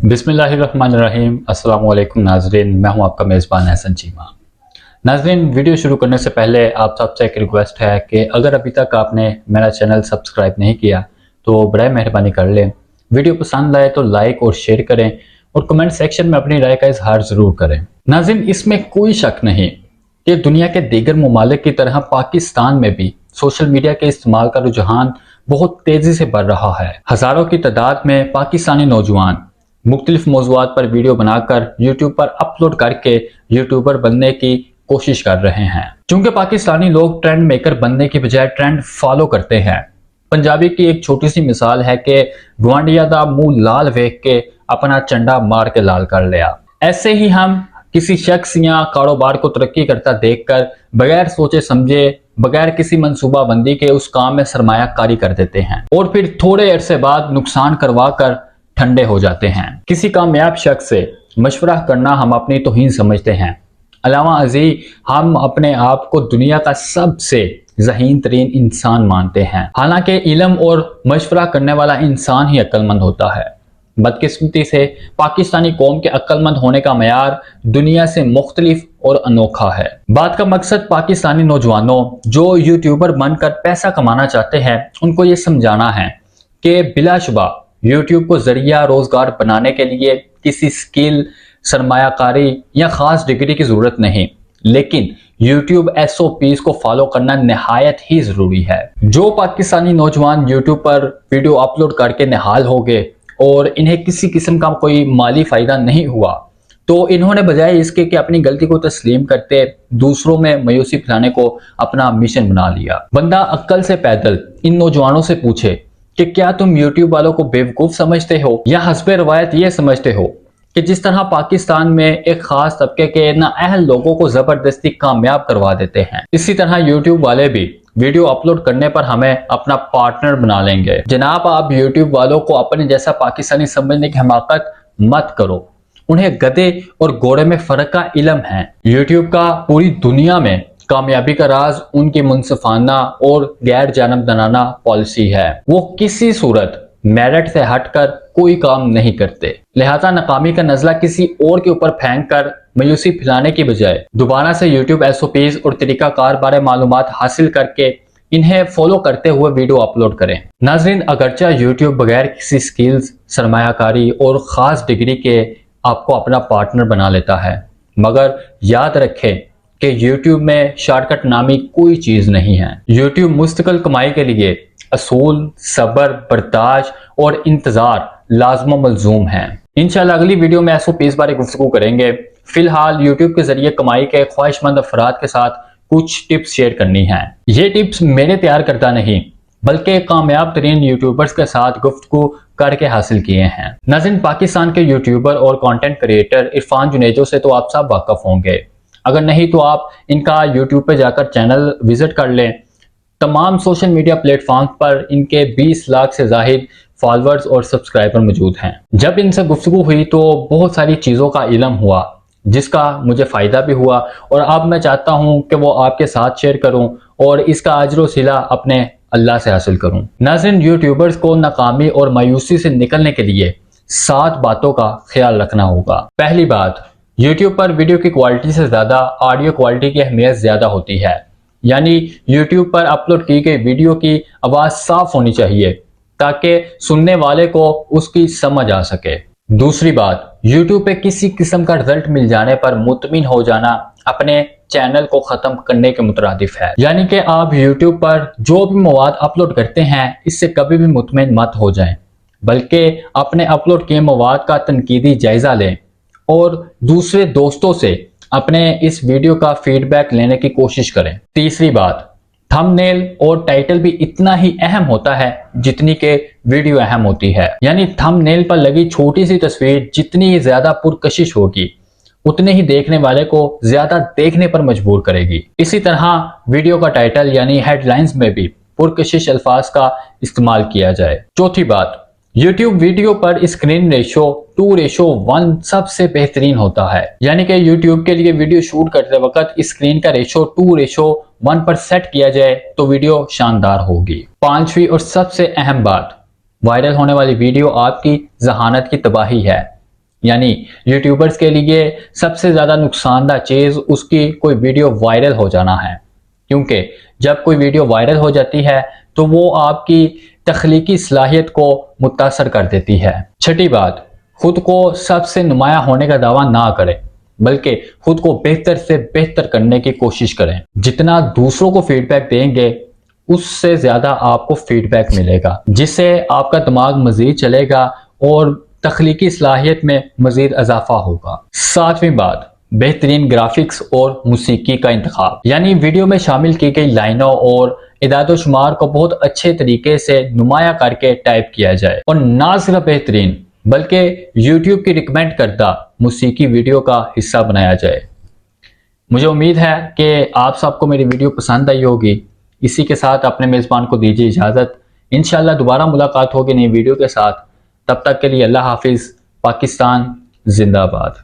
बिस्मिल्लाहिर्रहमानिर्रहीम। अस्सलाम वालेकुम नाज़रीन, मैं हूं आपका मेज़बान हसन चीमा। नाज़रीन, वीडियो शुरू करने से पहले आप सबसे एक रिक्वेस्ट है कि अगर अभी तक आपने मेरा चैनल सब्सक्राइब नहीं किया तो बराए मेहरबानी कर लें। वीडियो पसंद आए तो लाइक और शेयर करें और कमेंट सेक्शन में अपनी राय का इजहार ज़रूर करें। नाज़रीन, इसमें कोई शक नहीं कि दुनिया के दीगर ममालिक की तरह पाकिस्तान में भी सोशल मीडिया के इस्तेमाल का रुझान बहुत तेज़ी से बढ़ रहा है। हज़ारों की तादाद में पाकिस्तानी नौजवान मुख्तलिफ मौज़ूआत पर वीडियो बनाकर यूट्यूब पर अपलोड करके यूट्यूबर बनने की कोशिश कर रहे हैं। चूंकि पाकिस्तानी लोग ट्रेंड मेकर बनने की बजाय ट्रेंड फॉलो करते हैं। पंजाबी की एक छोटी सी मिसाल है कि गुआंढिया दा मुंह लाल वेख के अपना चंडा मार के लाल कर लिया। ऐसे ही हम किसी शख्स या कारोबार को तरक्की करता देखकर बगैर सोचे समझे, बगैर किसी मंसूबाबंदी के उस काम में सरमायाकारी कर देते हैं और फिर थोड़े अरसे बाद नुकसान करवा कर ठंडे हो जाते हैं। किसी कामयाब शख्स से मशवरा करना हम अपनी तौहीन समझते हैं। अलावा अजी हम अपने आप को दुनिया का सबसे ज़हीन तरीन इंसान मानते हैं। हालांकि इल्म और मशवरा करने वाला इंसान ही अक्लमंद होता है। बदकिस्मती से पाकिस्तानी कौम के अक्लमंद होने का मयार दुनिया से मुख्तलिफ और अनोखा है। बात का मकसद पाकिस्तानी नौजवानों जो यूट्यूबर बनकर पैसा कमाना चाहते हैं उनको ये समझाना है कि बिलाशुबा यूट्यूब को जरिया रोजगार बनाने के लिए किसी स्किल, सरमायाकारी या खास डिग्री की जरूरत नहीं, लेकिन यूट्यूब SOPs को फॉलो करना नहायत ही जरूरी है। जो पाकिस्तानी नौजवान यूट्यूब पर वीडियो अपलोड करके निहाल हो गए और इन्हें किसी किस्म का कोई माली फायदा नहीं हुआ, तो इन्होंने बजाय इसके कि अपनी गलती को तस्लीम करते दूसरों में मायूसी फैलाने को अपना मिशन बना लिया। बंदा अक्ल से पैदल इन नौजवानों से पूछे कि क्या तुम यूट्यूब वालों को बेवकूफ समझते हो या हस्बे रवायत ये समझते हो कि जिस तरह पाकिस्तान में एक खास तबके के नाअहल लोगों को जबरदस्ती कामयाब करवा देते हैं, इसी तरह यूट्यूब वाले भी वीडियो अपलोड करने पर हमें अपना पार्टनर बना लेंगे। जनाब, आप यूट्यूब वालों को अपने जैसा पाकिस्तानी समझने की हमाकत मत करो। उन्हें गधे और घोड़े में फर्क का इल्म है। यूट्यूब का पूरी दुनिया में कामयाबी का राज उनकी मुनसिफाना और गैर जानबदाराना पॉलिसी है। वो किसी सूरत मेरिट से हटकर कोई काम नहीं करते। लिहाजा नाकामी का नजला किसी और के ऊपर फेंक कर मायूसी फैलाने की बजाय दोबारा से यूट्यूब SOPs और तरीकाकार बारे मालूमात हासिल करके इन्हें फॉलो करते हुए वीडियो अपलोड करें। नाज़रीन, अगरचा यूट्यूब बगैर किसी स्किल्स, सरमायाकारी और खास डिग्री के आपको अपना पार्टनर बना लेता है, मगर याद रखें कि YouTube में शॉर्टकट नामी कोई चीज नहीं है। YouTube मुस्तकिल कमाई के लिए असूल, सब्र, बर्दाश्त और इंतजार लाजम मलजूम है। इंशाल्लाह अगली वीडियो में SOPs बारे गुफ्तगू करेंगे। फिलहाल YouTube के जरिए कमाई के ख्वाहिशमंद अफराद के साथ कुछ टिप्स शेयर करनी है। ये टिप्स मैंने तैयार करता नहीं बल्कि कामयाब तरीन यूट्यूबर्स के साथ गुफ्तगू करके हासिल किए हैं। नाज़रीन, पाकिस्तान के यूट्यूबर और कंटेंट क्रिएटर इरफान जुनेजो से तो आप सब वाकफ होंगे। अगर नहीं तो आप इनका यूट्यूब पे जाकर चैनल विजिट कर लें। तमाम सोशल मीडिया प्लेटफॉर्म पर इनके 20 लाख से जाहिद फॉलोअर्स और सब्सक्राइबर मौजूद हैं। जब इनसे गुफ्तगू हुई तो बहुत सारी चीज़ों का इल्म हुआ जिसका मुझे फ़ायदा भी हुआ और अब मैं चाहता हूँ कि वो आपके साथ शेयर करूँ और इसका अजर सिला अपने अल्लाह से हासिल करूँ। नाज़रीन, यूट्यूबर्स को नाकामी और मायूसी से निकलने के लिए 7 बातों का ख्याल रखना होगा। पहली बात, YouTube पर वीडियो की क्वालिटी से ज़्यादा ऑडियो क्वालिटी की अहमियत ज़्यादा होती है। यानी YouTube पर अपलोड की गई वीडियो की आवाज़ साफ होनी चाहिए ताकि सुनने वाले को उसकी समझ आ सके। दूसरी बात, YouTube पे किसी किस्म का रिजल्ट मिल जाने पर मुतमिन हो जाना अपने चैनल को ख़त्म करने के मुतरादिफ है। यानी कि आप YouTube पर जो भी मवाद अपलोड करते हैं इससे कभी भी मुतमिन मत हो जाएं, बल्कि अपने अपलोड किए मवाद का तनकीदी जायज़ा लें और दूसरे दोस्तों से अपने इस वीडियो का फीडबैक लेने की कोशिश करें। तीसरी बात, थंबनेल और टाइटल भी इतना ही अहम होता है जितनी के वीडियो अहम होती है। यानी थंबनेल पर लगी छोटी सी तस्वीर जितनी ज्यादा पुरकशिश होगी उतने ही देखने वाले को ज्यादा देखने पर मजबूर करेगी। इसी तरह वीडियो का टाइटल यानी हेडलाइंस में भी पुरकशिश अल्फाज का इस्तेमाल किया जाए। चौथी बात, YouTube वीडियो पर स्क्रीन रेशो 2:1 सबसे बेहतरीन होता है। यानी कि YouTube के लिए वीडियो शूट करते वक्त स्क्रीन का रेशो 2:1 पर सेट किया जाए तो वीडियो शानदार होगी। पांचवी और सबसे अहम बात, वायरल होने वाली वीडियो आपकी जहानत की तबाही है। यानी यूट्यूबर्स के लिए सबसे ज़्यादा नुकसानदायक चीज़ उसकी कोई वीडियो वायरल हो जाना है, क्योंकि जब कोई वीडियो वायरल हो जाती है तो वो आपकी तख्लीकी सलाहियत को मुतासर कर देती है। छठी बात, खुद को सबसे नुमाया होने का दावा ना करें, बल्कि खुद को बेहतर से बेहतर करने की कोशिश करें। जितना दूसरों को फीडबैक देंगे उससे ज़्यादा आपको फीडबैक मिलेगा, जिससे आपका दिमाग मज़ीद चलेगा और तख्लीकी सलाहियत में मज़ीद इजाफा होगा। सातवीं बात, बेहतरीन ग्राफिक्स और मूसीकी का इंतखाब, यानी वीडियो में शामिल की गई लाइनों और इदाद शुमार को बहुत अच्छे तरीके से नुमाया करके टाइप किया जाए, और ना सिर्फ बेहतरीन बल्कि यूट्यूब की रिकमेंड करदा मूसीकी वीडियो का हिस्सा बनाया जाए। मुझे उम्मीद है कि आप सबको मेरी वीडियो पसंद आई होगी। इसी के साथ अपने मेज़बान को दीजिए इजाज़त। इंशाल्लाह दोबारा मुलाकात होगी नई वीडियो के साथ। तब तक के लिए अल्लाह हाफिज़। पाकिस्तान जिंदाबाद।